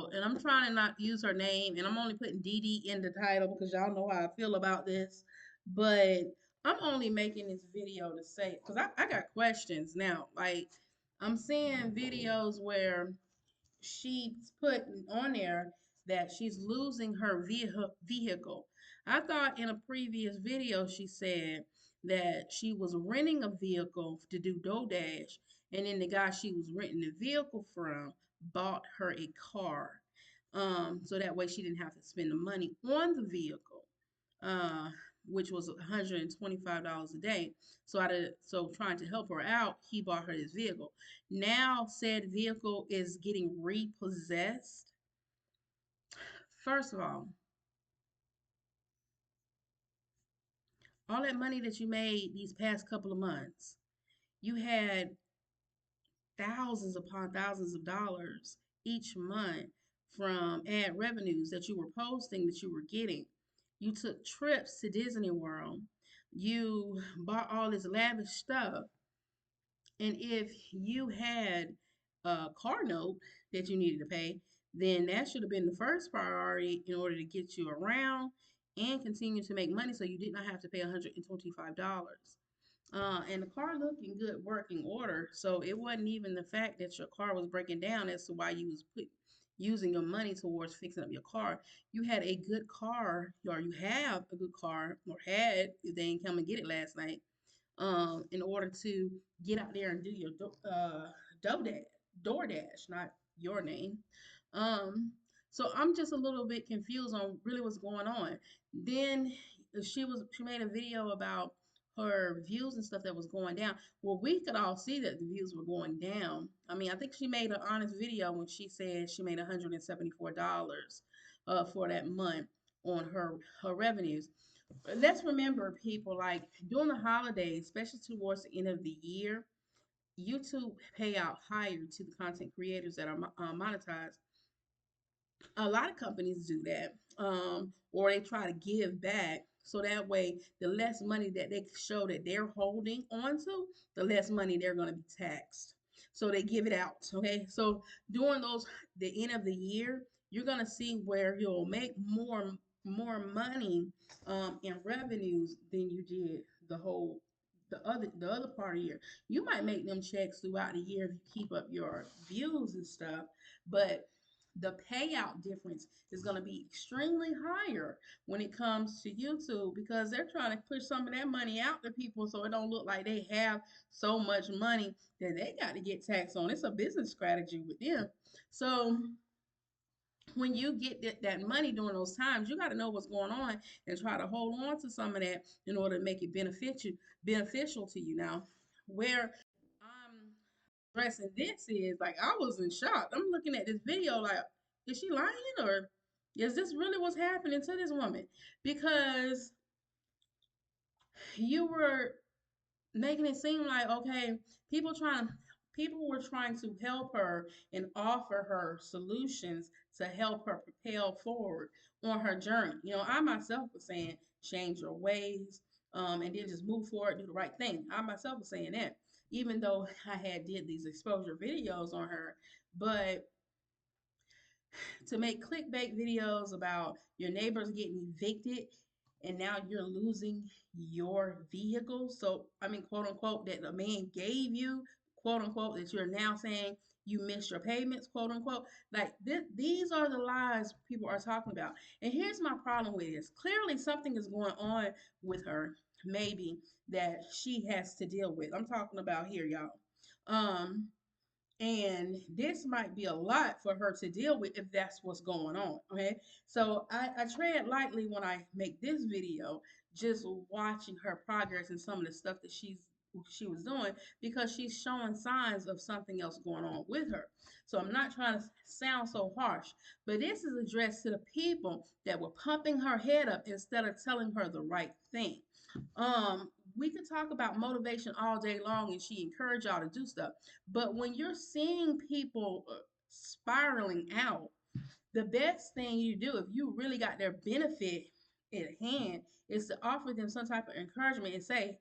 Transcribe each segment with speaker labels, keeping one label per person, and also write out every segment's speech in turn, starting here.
Speaker 1: video, and I'm trying to not use her name, and I'm only putting Dee Dee in the title because y'all know how I feel about this. But I'm only making this video to say, because I got questions now. Like, I'm seeing videos where she's put on there that she's losing her vehicle. I thought in a previous video she said that she was renting a vehicle to do DoorDash, and then the guy she was renting the vehicle from bought her a car. So that way she didn't have to spend the money on the vehicle. Uh, which was $125 a day. So trying to help her out, he bought her this vehicle. Now said vehicle is getting repossessed. First of all that money that you made these past couple of months, you had thousands upon thousands of dollars each month from ad revenues that you were posting that you were getting. You took trips to Disney World. You bought all this lavish stuff. And if you had a car note that you needed to pay, then that should have been the first priority in order to get you around and continue to make money so you did not have to pay $125. And the car looked in good working order, so it wasn't even the fact that your car was breaking down as to why you was using your money towards fixing up your car. You had a good car, or you have a good car, or had if they didn't come and get it last night, in order to get out there and do your DoorDash, not your name. Um, so I'm just a little bit confused on really what's going on. Then she made a video about her views and stuff that was going down. Well, we could all see that the views were going down. I mean, I think she made an honest video when she said she made $174 for that month on her revenues. Let's remember, people, like during the holidays, especially towards the end of the year, YouTube pay out higher to the content creators that are monetized. A lot of companies do that, or they try to give back. So that way, the less money that they show that they're holding onto, the less money they're going to be taxed. So they give it out. Okay. So during the end of the year, you're going to see where you'll make more money in revenues than you did the other part of the year. You might make them checks throughout the year if you keep up your views and stuff, but the payout difference is going to be extremely higher when it comes to YouTube because they're trying to push some of that money out to people so it don't look like they have so much money that they got to get taxed on. It's a business strategy with them. So when you get that money during those times, you got to know what's going on and try to hold on to some of that in order to make it beneficial to you. Now, where I'm addressing this is like I was in shock. I'm looking at this video like, is she lying or is this really what's happening to this woman? Because you were making it seem like okay, people trying people were trying to help her and offer her solutions to help her propel forward on her journey. You know, I myself was saying change your ways, and then just move forward, do the right thing. I myself was saying that, even though I had did these exposure videos on her, but to make clickbait videos about your neighbors getting evicted and now you're losing your vehicle. So, I mean, quote unquote, that the man gave you, quote unquote, that you're now saying you missed your payments, quote unquote. Like, these are the lies people are talking about. And here's my problem with this clearly, something is going on with her, maybe that she has to deal with. I'm talking about here, y'all. Um, and this might be a lot for her to deal with if that's what's going on. Okay. So I tread lightly when I make this video, just watching her progress and some of the stuff that she was doing because she's showing signs of something else going on with her. So I'm not trying to sound so harsh, but this is addressed to the people that were pumping her head up instead of telling her the right thing. We could talk about motivation all day long and she encouraged y'all to do stuff. But when you're seeing people spiraling out, the best thing you do if you really got their benefit at hand is to offer them some type of encouragement and say,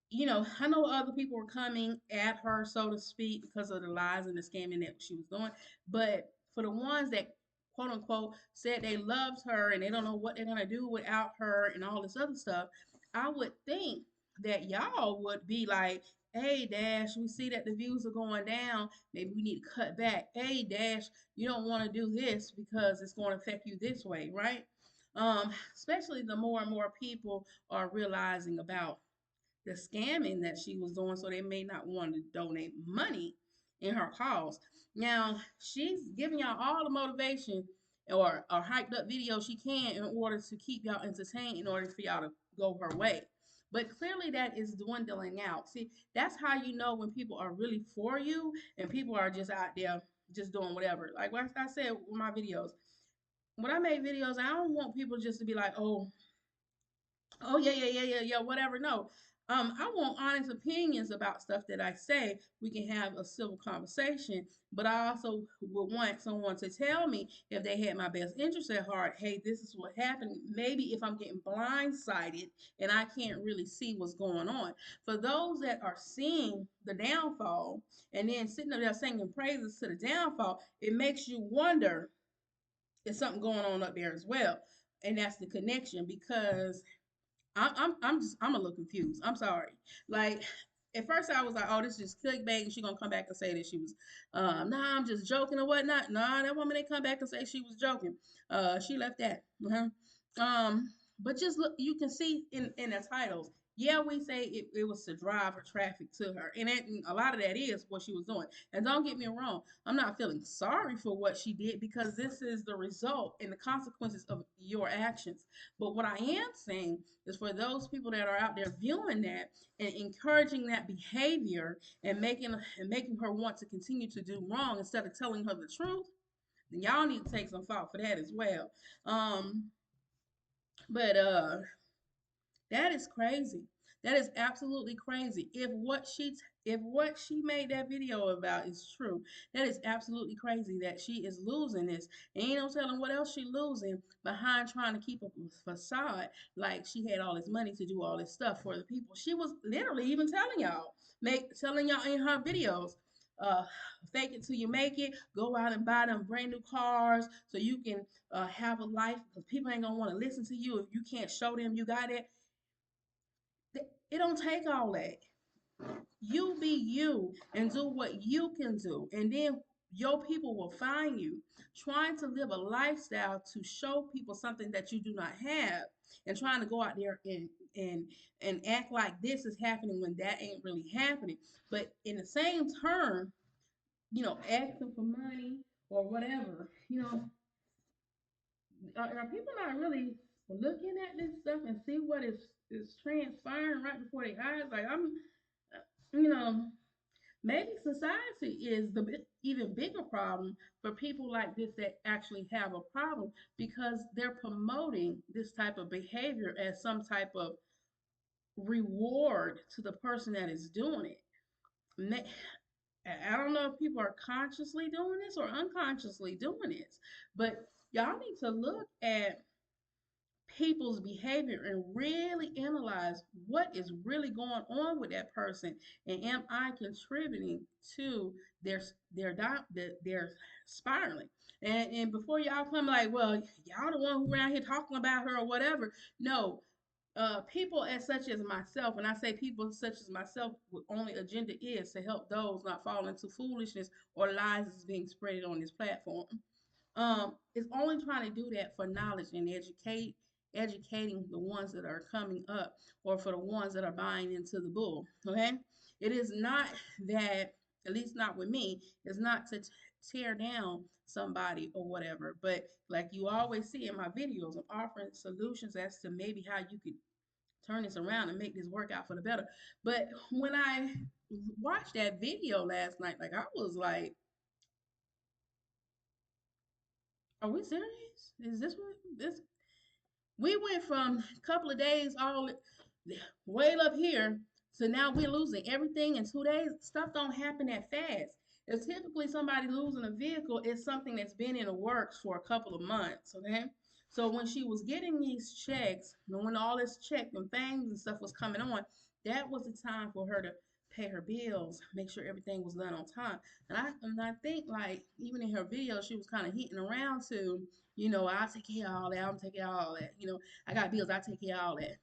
Speaker 1: you know, I know other people were coming at her, so to speak, because of the lies and the scamming that she was doing. But for the ones that quote unquote said they loved her and they don't know what they're gonna do without her and all this other stuff, I would think that y'all would be like, hey Dash, we see that the views are going down. Maybe we need to cut back. Hey Dash, you don't want to do this because it's going to affect you this way, right? Especially the more and more people are realizing about the scamming that she was doing, so they may not want to donate money in her cause. Now, she's giving y'all all the motivation or hyped up video she can in order to keep y'all entertained, in order for y'all to go her way. But clearly, that is dwindling out. See, that's how you know when people are really for you and people are just out there just doing whatever. Like what I said with my videos. When I make videos, I don't want people just to be like, oh yeah, whatever. No. I want honest opinions about stuff that I say. We can have a civil conversation, but I also would want someone to tell me if they had my best interest at heart. Hey, this is what happened. Maybe if I'm getting blindsided and I can't really see what's going on. For those that are seeing the downfall and then sitting up there singing praises to the downfall, it makes you wonder if something going on up there as well. And that's the connection because I'm a little confused. I'm sorry. Like at first I was like, oh, this is just clickbait, and she gonna come back and say that she was, nah, I'm just joking or whatnot. Nah, that woman didn't come back and say she was joking. She left that. But just look, you can see in the titles. Yeah, we say it was to drive her traffic to her, and a lot of that is what she was doing. And don't get me wrong, I'm not feeling sorry for what she did because this is the result and the consequences of your actions. But what I am saying is for those people that are out there viewing that and encouraging that behavior and making her want to continue to do wrong instead of telling her the truth, then y'all need to take some fault for that as well. Um, but that is crazy. That is absolutely crazy. If what she made that video about is true, that is absolutely crazy that she is losing this. Ain't no telling what else she losing behind trying to keep a facade like she had all this money to do all this stuff for the people. She was literally even telling y'all in her videos, uh, fake it till you make it. Go out and buy them brand new cars so you can have a life because people ain't gonna want to listen to you if you can't show them you got it. It don't take all that. You be you and do what you can do. And then your people will find you trying to live a lifestyle to show people something that you do not have and trying to go out there and and act like this is happening when that ain't really happening. But in the same term, asking for money or whatever, are people not really looking at this stuff and see what is transpiring right before their eyes? Like you know, maybe society is the even bigger problem for people like this that actually have a problem because they're promoting this type of behavior as some type of reward to the person that is doing it. I don't know if people are consciously doing this or unconsciously doing this, but y'all need to look at people's behavior and really analyze what is really going on with that person and am I contributing to their their spiraling. And before y'all come like, well, y'all the one who around here talking about her or whatever. No, people as such as myself, and I say people such as myself, with only agenda is to help those not fall into foolishness or lies that's being spread on this platform. It's only trying to do that for knowledge and educating the ones that are coming up or for the ones that are buying into the bull. Okay, it is not that, at least not with me, it's not to tear down somebody or whatever, but like you always see in my videos, I'm offering solutions as to maybe how you could turn this around and make this work out for the better. But when I watched that video last night, like I was like, are we serious? Is this what this? We went from a couple of days all way up here to now we're losing everything in 2 days. Stuff don't happen that fast. If typically somebody losing a vehicle is something that's been in the works for a couple of months, okay? So when she was getting these checks, and when all this check and things and stuff was coming on, that was the time for her to pay her bills, make sure everything was done on time. And I think like even in her video, she was kind of hitting around to, I'll take care of all that. I'm taking care of all that. I got bills. I take care of all that.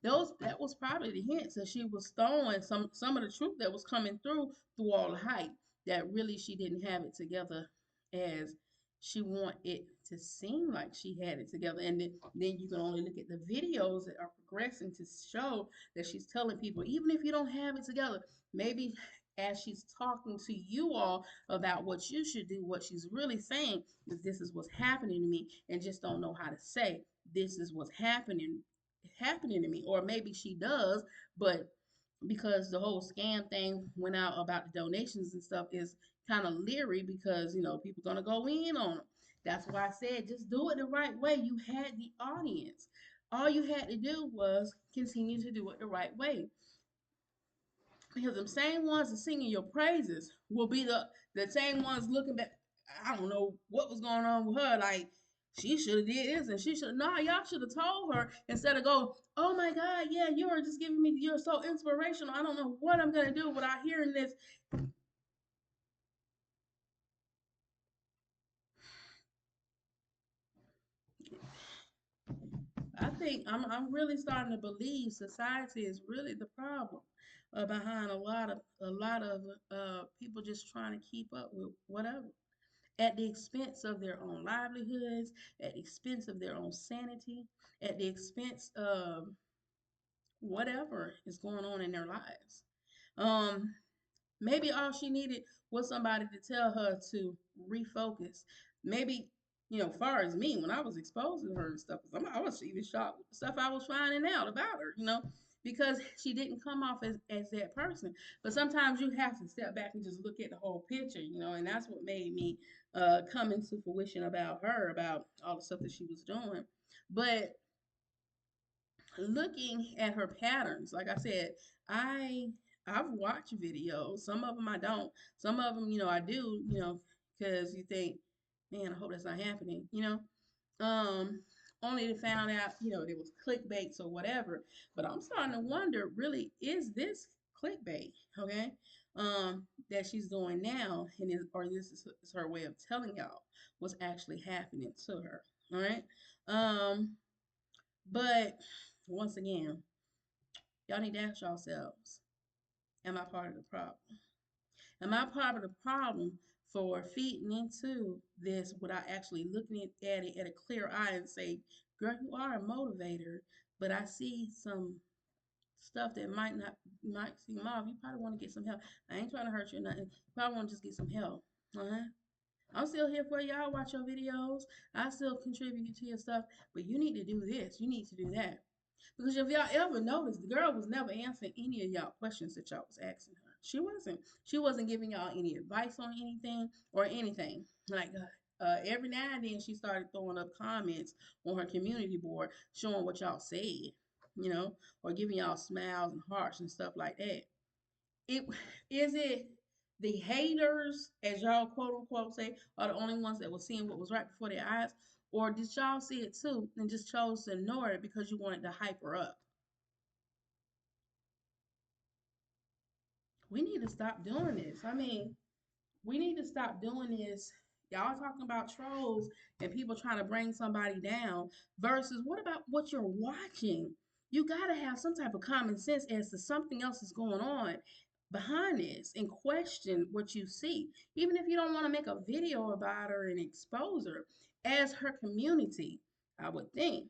Speaker 1: That was probably the hints that she was throwing some of the truth that was coming through all the hype, that really she didn't have it together as she want it to seem like she had it together. And then you can only look at the videos that are progressing to show that she's telling people, even if you don't have it together, maybe as she's talking to you all about what you should do, what she's really saying is, this is what's happening to me, and just don't know how to say this is what's happening to me. Or maybe she does, but because the whole scam thing went out about the donations and stuff, is kind of leery, because people gonna go in on them. That's why I said just do it the right way. You had the audience. All you had to do was continue to do it the right way, because them same ones that singing your praises will be the same ones looking back. I don't know what was going on with her. Like, she should have did this and she should. Nah, y'all should have told her, instead of go, oh my God, yeah, you are just giving me. You're so inspirational. I don't know what I'm gonna do without hearing this. I think I'm really starting to believe society is really the problem, behind a lot of people just trying to keep up with whatever, at the expense of their own livelihoods, at the expense of their own sanity, at the expense of whatever is going on in their lives. Um, Maybe all she needed was somebody to tell her to refocus. Maybe, far as me, when I was exposing her and stuff, 'cause I was even shocked with the stuff I was finding out about her, because she didn't come off as that person. But sometimes you have to step back and just look at the whole picture, and that's what made me come into fruition about her, about all the stuff that she was doing. But looking at her patterns, like I said, I I've watched videos. Some of them I don't. Some of them, I do. Because you think, man, I hope that's not happening. Um, Only to find out, it was clickbaits or whatever. But I'm starting to wonder, really, is this clickbait? Okay, that she's doing now, or this is her way of telling y'all what's actually happening to her. All right. Um, but once again, y'all need to ask yourselves, am I part of the problem? Am I part of the problem for feeding into this without actually looking at it at a clear eye and say, girl, you are a motivator, but I see some stuff that might seem off. You probably want to get some help. I ain't trying to hurt you or nothing. You probably want to just get some help. Uh-huh. I'm still here for y'all. Watch your videos. I still contribute to your stuff, but you need to do this. You need to do that. Because if y'all ever noticed, the girl was never answering any of y'all questions that y'all was asking her. She wasn't. She wasn't giving y'all any advice on anything or anything. Like, every now and then she started throwing up comments on her community board showing what y'all said, or giving y'all smiles and hearts and stuff like that. It is it the haters, as y'all quote unquote say, are the only ones that were seeing what was right before their eyes, or did y'all see it too and just chose to ignore it because you wanted to hype her up? We need to stop doing this. I mean, we need to stop doing this. Y'all talking about trolls and people trying to bring somebody down, versus what about what you're watching? You got to have some type of common sense as to something else is going on behind this, and question what you see. Even if you don't want to make a video about her and expose her, as her community, I would think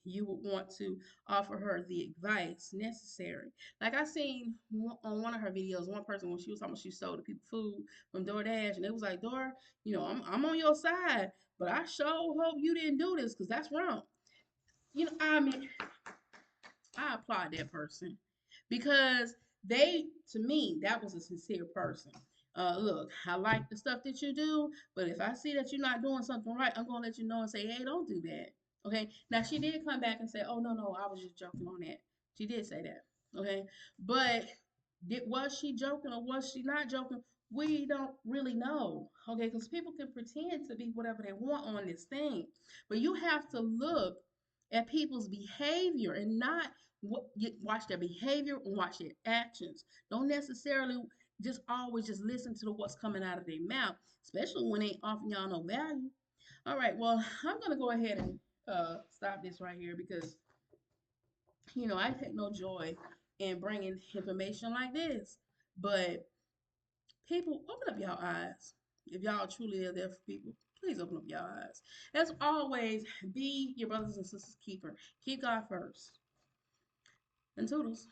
Speaker 1: you would want to offer her the advice necessary. Like I seen on one of her videos, one person, when she was talking about she sold the people food from DoorDash, and it was like, Dora, I'm on your side, but I sure hope you didn't do this, because that's wrong. I mean, I applaud that person, because to me, that was a sincere person. Look, I like the stuff that you do, but if I see that you're not doing something right, I'm gonna let you know and say, hey, don't do that. Okay. Now she did come back and say, oh no, no, I was just joking on that. She did say that. Okay. But was she joking or was she not joking? We don't really know. Okay, because people can pretend to be whatever they want on this thing. But you have to look at people's behavior and not watch their behavior and watch their actions. Don't necessarily just always just listen to what's coming out of their mouth, especially when they offering y'all no value. All right, well, I'm gonna go ahead and stop this right here because I take no joy in bringing information like this, but people, open up y'all eyes. If y'all truly are there for people, please open up y'all eyes. As always, be your brothers and sisters keeper. Keep God first. And toodles.